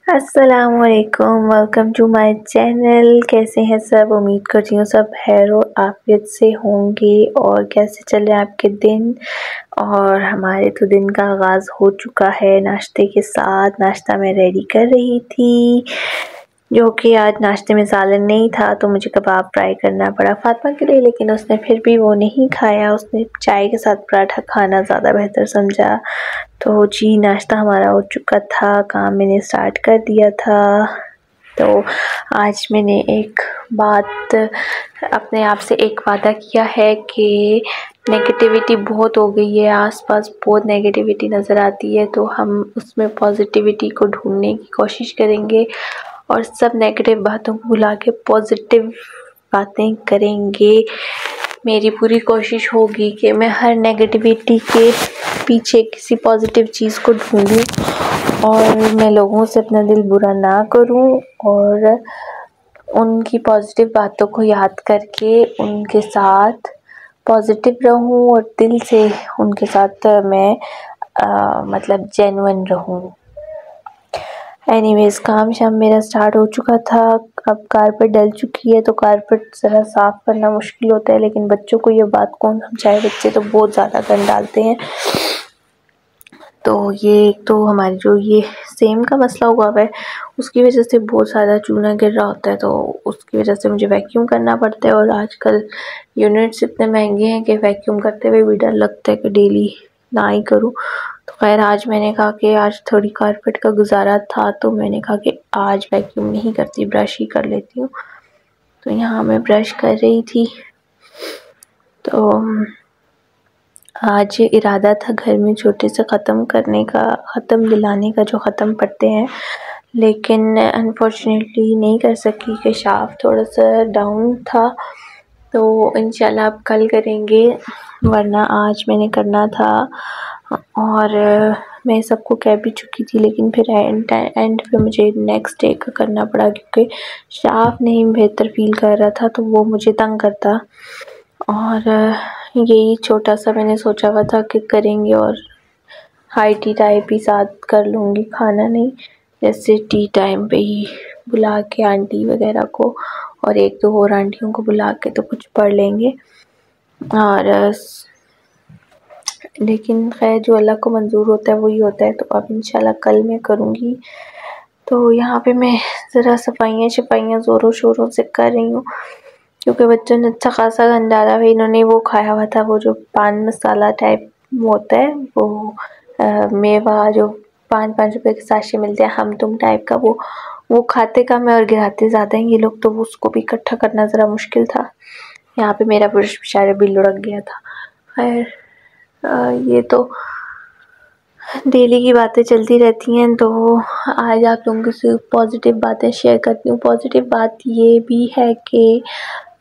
अस्सलामुअलैकुम, welcome to my channel. कैसे हैं सब? उम्मीद करती हूँ सब खैर और आफियत से होंगे। और कैसे चल रहे हैं आपके दिन? और हमारे तो दिन का आगाज़ हो चुका है नाश्ते के साथ। नाश्ता मैं रेडी कर रही थी, जो कि आज नाश्ते में सालन नहीं था तो मुझे कबाब फ्राई करना पड़ा फातिमा के लिए, लेकिन उसने फिर भी वो नहीं खाया। उसने चाय के साथ पराठा खाना ज़्यादा बेहतर समझा। तो जी, नाश्ता हमारा हो चुका था, काम मैंने स्टार्ट कर दिया था। तो आज मैंने एक बात अपने आप से एक वादा किया है कि नेगेटिविटी बहुत हो गई है, आसपास बहुत नेगेटिविटी नज़र आती है, तो हम उसमें पॉजिटिविटी को ढूंढने की कोशिश करेंगे और सब नेगेटिव बातों को भुला के पॉजिटिव बातें करेंगे। मेरी पूरी कोशिश होगी कि मैं हर नेगेटिविटी के पीछे किसी पॉजिटिव चीज़ को ढूंढूं और मैं लोगों से अपना दिल बुरा ना करूं और उनकी पॉजिटिव बातों को याद करके उनके साथ पॉजिटिव रहूं और दिल से उनके साथ मैं मतलब जेन्युइन रहूं। एनीवेज़, काम शाम मेरा स्टार्ट हो चुका था। अब कारपेट डल चुकी है तो कारपेट ज़रा साफ़ करना मुश्किल होता है, लेकिन बच्चों को ये बात कौन समझाए, बच्चे तो बहुत ज़्यादा गंद डालते हैं। तो ये एक तो हमारी जो ये सेम का मसला हुआ है, उसकी वजह से बहुत ज़्यादा चूना गिर रहा होता है, तो उसकी वजह से मुझे वैक्यूम करना पड़ता है। और आजकल यूनिट्स इतने महंगे हैं कि वैक्यूम करते हुए भी डर लगता है कि डेली ना ही करूँ। तो खैर, आज मैंने कहा कि आज थोड़ी कारपेट का गुजारा था, तो मैंने कहा कि आज वैक्यूम नहीं करती, ब्रश ही कर लेती हूँ। तो यहाँ मैं ब्रश कर रही थी, तो आज इरादा था घर में छोटे से ख़त्म करने का, ख़त्म दिलाने का, जो ख़त्म पड़ते हैं, लेकिन अनफॉर्चुनेटली नहीं कर सकी कि शाफ़ थोड़ा सा डाउन था। तो इंशाल्लाह अब कल करेंगे, वरना आज मैंने करना था। और मैं सबको कह भी चुकी थी, लेकिन फिर एंड पे मुझे नेक्स्ट डे का करना पड़ा, क्योंकि शाफ़ नहीं बेहतर फील कर रहा था तो वो मुझे तंग करता। और यही छोटा सा मैंने सोचा हुआ था कि करेंगे, और हाई टी टाइप ही साथ कर लूँगी, खाना नहीं, जैसे टी टाइम पे ही बुला के आंटी वगैरह को और एक दो और आंटियों को बुला के तो कुछ पढ़ लेंगे। और लेकिन खैर, जो अल्लाह को मंजूर होता है वही होता है। तो अब इंशाल्लाह कल मैं करूँगी। तो यहाँ पे मैं ज़रा सफाइयाँ ज़ोरों शोरों से कर रही हूँ, क्योंकि बच्चों ने अच्छा खासा गंद डाला है। इन्होंने वो खाया हुआ था, वो जो पान मसाला टाइप होता है, वो मेवा जो 5-5 रुपए के साशे मिलते हैं, हम तुम टाइप का, वो खाते कम है और गिराते ज़्यादा हैं ये लोग, तो उसको भी इकट्ठा करना ज़रा मुश्किल था। यहाँ पे मेरा ब्रश बेचारा भी लुढ़क गया था। खैर, ये तो डेली की बातें चलती रहती हैं। तो आज आप लोगों से पॉजिटिव बातें शेयर करती हूँ। पॉजिटिव बात ये भी है कि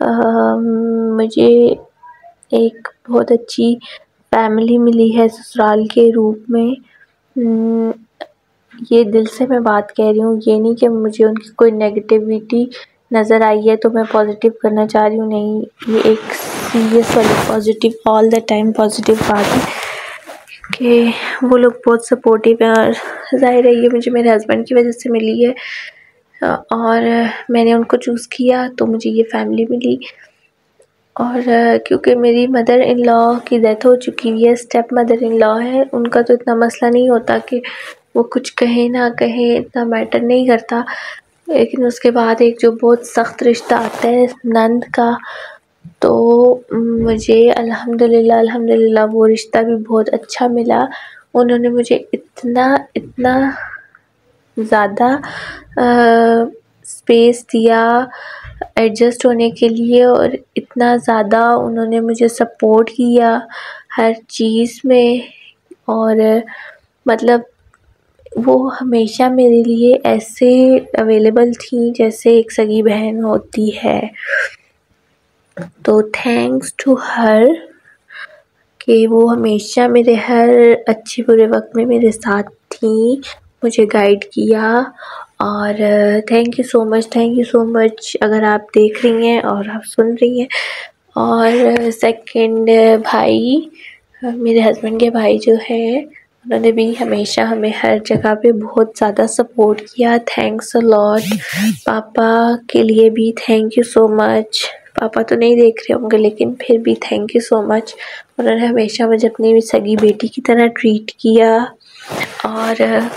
मुझे एक बहुत अच्छी फैमिली मिली है ससुराल के रूप में। ये दिल से मैं बात कह रही हूँ, ये नहीं कि मुझे उनकी कोई नेगेटिविटी नज़र आई है तो मैं पॉजिटिव करना चाह रही हूँ, नहीं, ये एक सीरियस वाली positive, all the time positive बात है कि वो लोग बहुत सपोर्टिव हैं। और ज़ाहिर है ये मुझे मेरे हस्बैंड की वजह से मिली है, और मैंने उनको चूज़ किया तो मुझे ये फैमिली मिली। और क्योंकि मेरी मदर इन लॉ की डेथ हो चुकी है, स्टेप मदर इन लॉ है, उनका तो इतना मसला नहीं होता कि वो कुछ कहे ना कहे, इतना मैटर नहीं करता। लेकिन उसके बाद एक जो बहुत सख्त रिश्ता आता है नंद का, तो मुझे अल्हम्दुलिल्लाह वो रिश्ता भी बहुत अच्छा मिला। उन्होंने मुझे इतना ज़्यादा स्पेस दिया एडजस्ट होने के लिए, और इतना ज़्यादा उन्होंने मुझे सपोर्ट किया हर चीज़ में। और मतलब वो हमेशा मेरे लिए ऐसे अवेलेबल थी जैसे एक सगी बहन होती है। तो थैंक्स टू हर कि वो हमेशा मेरे हर अच्छे बुरे वक्त में मेरे साथ थी, मुझे गाइड किया। और थैंक यू सो मच अगर आप देख रही हैं और आप सुन रही हैं। और सेकंड भाई, मेरे हस्बैंड के भाई जो है, उन्होंने भी हमेशा हमें हर जगह पे बहुत ज़्यादा सपोर्ट किया। Thanks a lot. पापा के लिए भी थैंक यू सो मच। पापा तो नहीं देख रहे होंगे लेकिन फिर भी थैंक यू सो मच। उन्होंने हमेशा मुझे अपनी सगी बेटी की तरह ट्रीट किया। और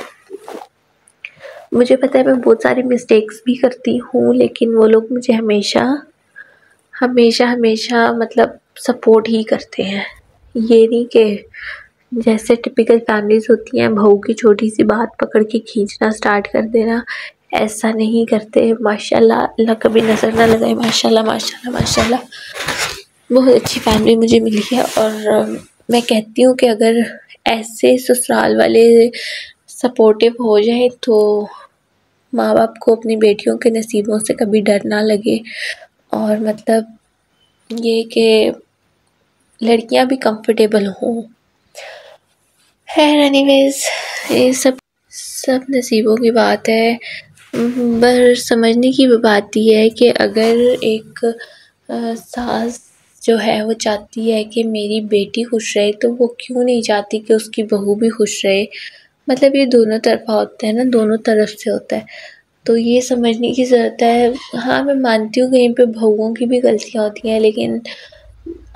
मुझे पता है मैं बहुत सारी मिस्टेक्स भी करती हूँ, लेकिन वो लोग मुझे हमेशा हमेशा हमेशा मतलब सपोर्ट ही करते हैं। ये नहीं कि जैसे टिपिकल फैमिलीज़ होती हैं, बहू की छोटी सी बात पकड़ के खींचना स्टार्ट कर देना, ऐसा नहीं करते। माशाल्लाह, अल्लाह कभी नज़र ना लगाए। माशाल्लाह माशाल्लाह माशाल्लाह, बहुत अच्छी फैमिली मुझे मिली है। और मैं कहती हूँ कि अगर ऐसे ससुराल वाले सपोर्टिव हो जाए तो माँ बाप को अपनी बेटियों के नसीबों से कभी डर ना लगे। और मतलब ये कि लड़कियाँ भी कंफर्टेबल हों। खैर एनीवेज, ये सब नसीबों की बात है। पर समझने की बात ये है कि अगर एक सास जो है वो चाहती है कि मेरी बेटी खुश रहे, तो वो क्यों नहीं चाहती कि उसकी बहू भी खुश रहे। मतलब ये दोनों तरफा होता है ना, दोनों तरफ से होता है। तो ये समझने की ज़रूरत है। हाँ, मैं मानती हूँ कहीं पे बहुओं की भी गलतियाँ होती हैं, लेकिन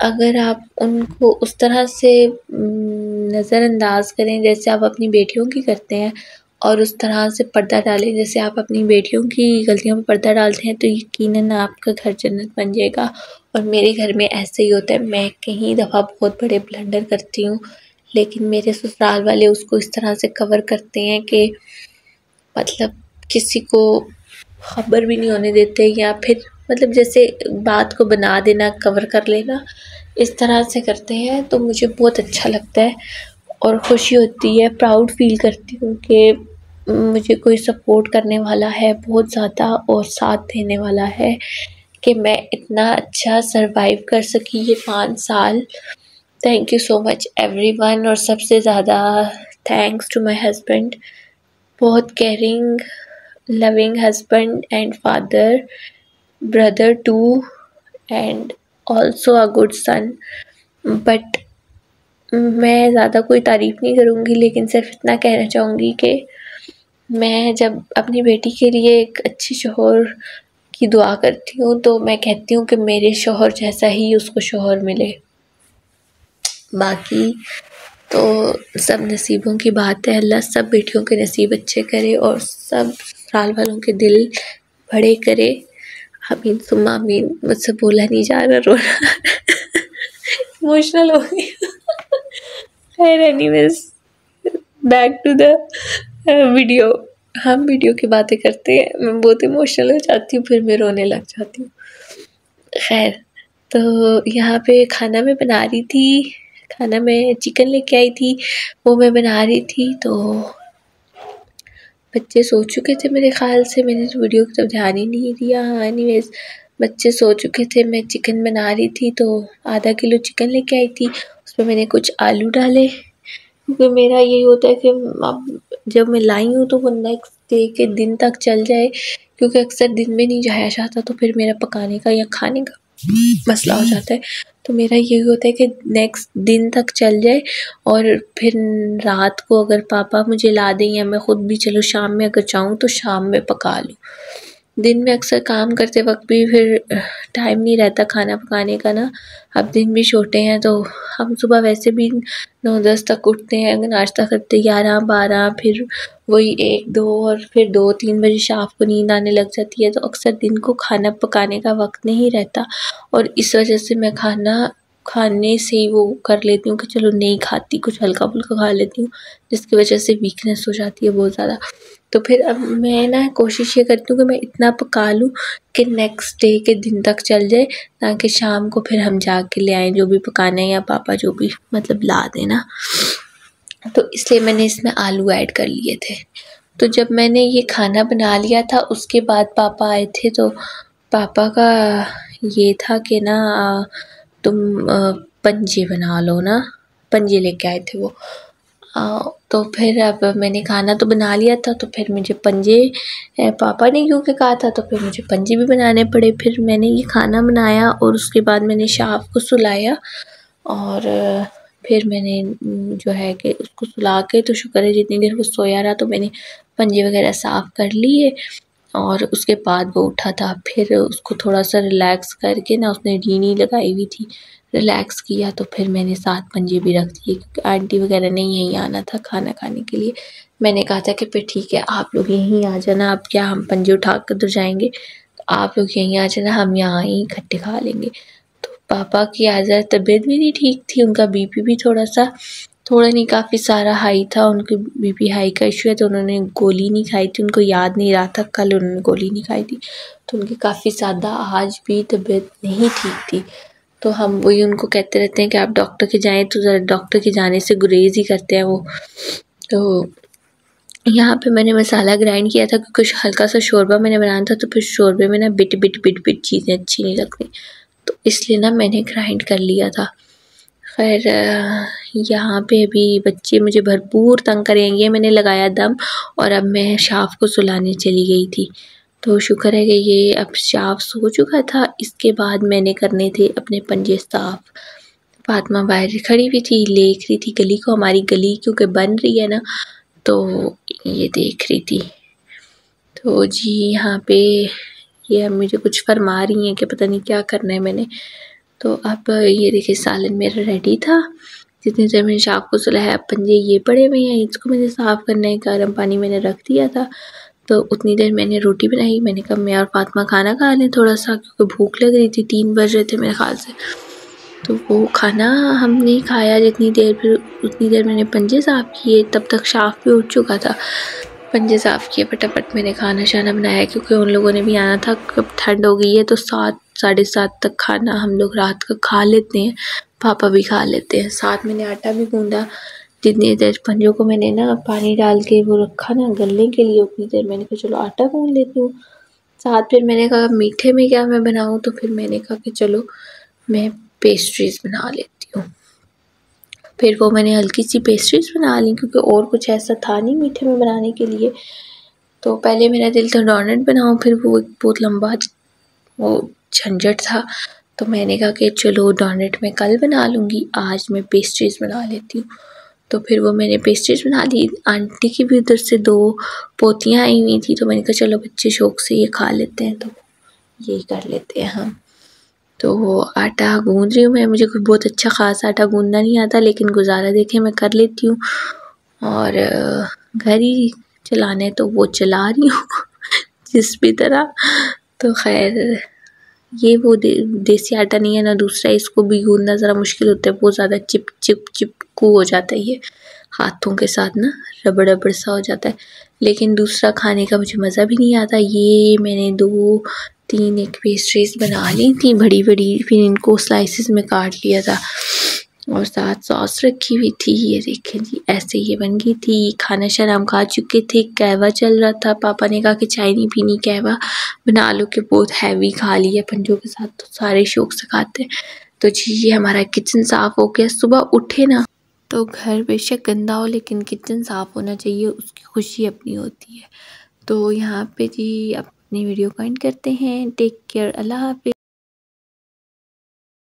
अगर आप उनको उस तरह से नज़रअंदाज करें जैसे आप अपनी बेटियों की करते हैं, और उस तरह से पर्दा डालें जैसे आप अपनी बेटियों की गलतियों पर पर्दा डालते हैं, तो यकीनन आपका घर जन्नत बन जाएगा। और मेरे घर में ऐसे ही होता है। मैं कई दफ़ा बहुत बड़े ब्लंडर करती हूँ, लेकिन मेरे ससुराल वाले उसको इस तरह से कवर करते हैं कि मतलब किसी को खबर भी नहीं होने देते, या फिर मतलब जैसे बात को बना देना, कवर कर लेना, इस तरह से करते हैं। तो मुझे बहुत अच्छा लगता है और खुशी होती है, प्राउड फील करती हूँ कि मुझे कोई सपोर्ट करने वाला है बहुत ज़्यादा, और साथ देने वाला है कि मैं इतना अच्छा सरवाइव कर सकी ये 5 साल। Thank you so much everyone. और सबसे ज़्यादा थैंक्स टू माय हस्बैंड, बहुत caring, loving husband and father, brother too, and also a good son. But मैं ज़्यादा कोई तारीफ़ नहीं करूँगी, लेकिन सिर्फ इतना कहना चाहूँगी कि मैं जब अपनी बेटी के लिए एक अच्छे शौहर की दुआ करती हूँ, तो मैं कहती हूँ कि मेरे शौहर जैसा ही उसको शौहर मिले। बाकी तो सब नसीबों की बात है। अल्लाह सब बेटियों के नसीब अच्छे करे और सब ससुराल वालों के दिल बड़े करे। आमीन सुम्मा आमीन। मुझसे बोला नहीं जा रहा, रो रहा इमोशनल हो गई। खैर anyways, back to the video. हम वीडियो की बातें करते हैं, मैं बहुत इमोशनल हो जाती हूँ, फिर मैं रोने लग जाती हूँ। खैर, तो यहाँ पे खाना मैं बना रही थी, खाना मैं चिकन लेके आई थी, वो मैं बना रही थी। तो बच्चे सो चुके थे मेरे ख़्याल से, मैंने तो वीडियो की तरफ ध्यान ही नहीं दिया। एनीवेज, बच्चे सो चुके थे, मैं चिकन बना रही थी, तो आधा किलो चिकन लेके आई थी। उसमें मैंने कुछ आलू डाले, क्योंकि मेरा यही होता है कि अब जब मैं लाई हूँ तो वो नेक्स्ट डे के दिन तक चल जाए, क्योंकि अक्सर दिन में नहीं जाया जाता, तो फिर मेरा पकाने का या खाने का मसला हो जाता है। तो मेरा यही होता है कि नेक्स्ट दिन तक चल जाए, और फिर रात को अगर पापा मुझे ला दें, या मैं ख़ुद भी चलो शाम में अगर चाहूँ तो शाम में पका लूँ। दिन में अक्सर काम करते वक्त भी फिर टाइम नहीं रहता खाना पकाने का ना। अब दिन भी छोटे हैं, तो हम सुबह वैसे भी 9-10 तक उठते हैं, नाश्ता करते 11-12, फिर वही 1-2, और फिर 2-3 बजे शाम को नींद आने लग जाती है। तो अक्सर दिन को खाना पकाने का वक्त नहीं रहता, और इस वजह से मैं खाने से ही वो कर लेती हूँ कि चलो नहीं खाती, कुछ हल्का फुल्का खा लेती हूँ, जिसकी वजह से वीकनेस हो जाती है बहुत ज़्यादा। तो फिर अब मैं ना कोशिश ये करती हूँ कि मैं इतना पका लूँ कि नेक्स्ट डे के दिन तक चल जाए, ताकि शाम को फिर हम जाके ले आएँ जो भी पकाना है, या पापा जो भी मतलब ला देना। तो इसलिए मैंने इसमें आलू ऐड कर लिए थे। तो जब मैंने ये खाना बना लिया था, उसके बाद पापा आए थे, तो पापा का ये था कि ना तुम पंजे बना लो ना, पंजे लेके आए थे वो। तो फिर अब मैंने खाना तो बना लिया था, तो फिर मुझे पंजे पापा ने क्योंकि कहा था, तो फिर मुझे पंजे भी बनाने पड़े। फिर मैंने ये खाना बनाया, और उसके बाद मैंने शाफ को सुलाया, और फिर मैंने जो है कि उसको सुला के, तो शुक्र है जितनी देर वो सोया रहा तो मैंने पंजे वगैरह साफ़ कर लिए और उसके बाद वो उठा था। फिर उसको थोड़ा सा रिलैक्स करके ना, उसने नीनी लगाई हुई थी, रिलैक्स किया तो फिर मैंने 7 पंजे भी रख दिए क्योंकि आंटी वगैरह ने यहीं आना था खाना खाने के लिए। मैंने कहा था कि फिर ठीक है आप लोग यहीं आ जाना, अब क्या हम पंजे उठा कर उधर जाएंगे, तो आप लोग यहीं आ जाना, हम यहाँ ही इकट्ठे खा लेंगे। तो पापा की आज तबीयत भी नहीं ठीक थी, उनका बीपी भी थोड़ा नहीं काफ़ी सारा हाई था, उनके बीपी हाई का इशू है, तो उन्होंने गोली नहीं खाई थी, उनको याद नहीं रहा था कल उन्होंने गोली नहीं खाई थी, तो उनकी काफ़ी ज़्यादा आज भी तबीयत नहीं ठीक थी। तो हम वही उनको कहते रहते हैं कि आप डॉक्टर के जाएं, तो ज़रा डॉक्टर के जाने से गुरेज ही करते हैं वो। तो यहाँ पे मैंने मसाला ग्राइंड किया था क्योंकि कुछ हल्का सा शोरबा मैंने बनाना था, तो फिर शोरबे में ना बिट चीज़ें अच्छी नहीं लगती, तो इसलिए ना मैंने ग्राइंड कर लिया था। खैर यहाँ पे अभी बच्चे मुझे भरपूर तंग करेंगे, मैंने लगाया दम और अब मैं शाफ को सुलाने चली गई थी। तो शुक्र है कि ये अब शाफ सो चुका था। इसके बाद मैंने करने थे अपने पंजे साफ़। फातिमा बाहर खड़ी हुई थी, देख रही थी गली को, हमारी गली क्योंकि बन रही है ना, तो ये देख रही थी। तो जी यहाँ पे ये मुझे कुछ फरमा रही हैं कि पता नहीं क्या करना है मैंने। तो अब ये देखिए सालन मेरा रेडी था, जितनी देर मैंने शाफ को सुलाया, पंजे ये पड़े हुए हैं, इसको मुझे साफ़ करना है, गर्म पानी मैंने रख दिया था। तो उतनी देर मैंने रोटी बनाई, मैंने कहा मैं और फातिमा खाना खा लें थोड़ा सा, क्योंकि भूख लग रही थी, 3 बज रहे थे मेरे ख्याल से। तो वो खाना हमने खाया जितनी देर, फिर उतनी देर मैंने पंजे साफ़ किए, तब तक शाफ भी उठ चुका था। पंजे साफ़ किए, फटाफट मैंने खाना शाना बनाया क्योंकि उन लोगों ने भी आना था। कब ठंड हो गई है तो 7 साढ़े 7 तक खाना हम लोग रात का खा लेते हैं, पापा भी खा लेते हैं। साथ मैंने आटा भी गूंदा, जितनी देर पंजों को मैंने ना पानी डाल के वो रखा ना गलने के लिए, उतनी देर मैंने कहा चलो आटा गूंद लेती हूँ। साथ फिर मैंने कहा मीठे में क्या मैं बनाऊँ, तो फिर मैंने कहा कि चलो मैं पेस्ट्रीज़ बना लेती हूँ। फिर वो मैंने हल्की सी पेस्ट्रीज़ बना ली क्योंकि और कुछ ऐसा था नहीं मीठे में बनाने के लिए। तो पहले मेरा दिल था डोनट बनाऊँ, फिर वो एक बहुत लंबा वो झंझट था, तो मैंने कहा कि चलो डोनट मैं कल बना लूँगी, आज मैं पेस्ट्रीज़ बना लेती हूँ। तो फिर वो मैंने पेस्ट्रीज़ बना ली। आंटी की भी उधर से 2 पोतियाँ आई हुई थी, तो मैंने कहा चलो बच्चे शौक़ से ये खा लेते हैं, तो यही कर लेते हैं हम। तो वो आटा गूँध रही हूँ मैं, मुझे कोई बहुत अच्छा ख़ास आटा गूँधना नहीं आता, लेकिन गुज़ारा देखें मैं कर लेती हूँ और घर ही चलाना है तो वो चला रही हूँ जिस भी तरह। तो खैर ये वो देसी आटा नहीं है ना दूसरा, इसको भी गूँधना ज़रा मुश्किल होता है, बहुत ज़्यादा चिपकू हो जाता है, ये हाथों के साथ ना रबड़ सा हो जाता है। लेकिन दूसरा खाने का मुझे मज़ा भी नहीं आता। ये मैंने 2-3 एक पेस्ट्रीज़ बना ली थी बड़ी-बड़ी, फिर इनको स्लाइसेस में काट लिया था और साथ सॉस रखी हुई थी। ये देखें जी ऐसे ये बन गई थी। खाना शाना हम खा चुके थे, कहवा चल रहा था, पापा ने कहा कि चाय नहीं पीनी, कहवा बना लो कि बहुत हैवी खा लिया पंजों के साथ, तो सारे शौक से खाते हैं। तो जी ये हमारा किचन साफ़ हो गया। सुबह उठे ना तो घर बेशक गंदा हो लेकिन किचन साफ़ होना चाहिए, उसकी खुशी अपनी होती है। तो यहाँ पे जी अपनी वीडियो को एंड करते हैं। टेक केयर, अल्लाह हाफ़िज़।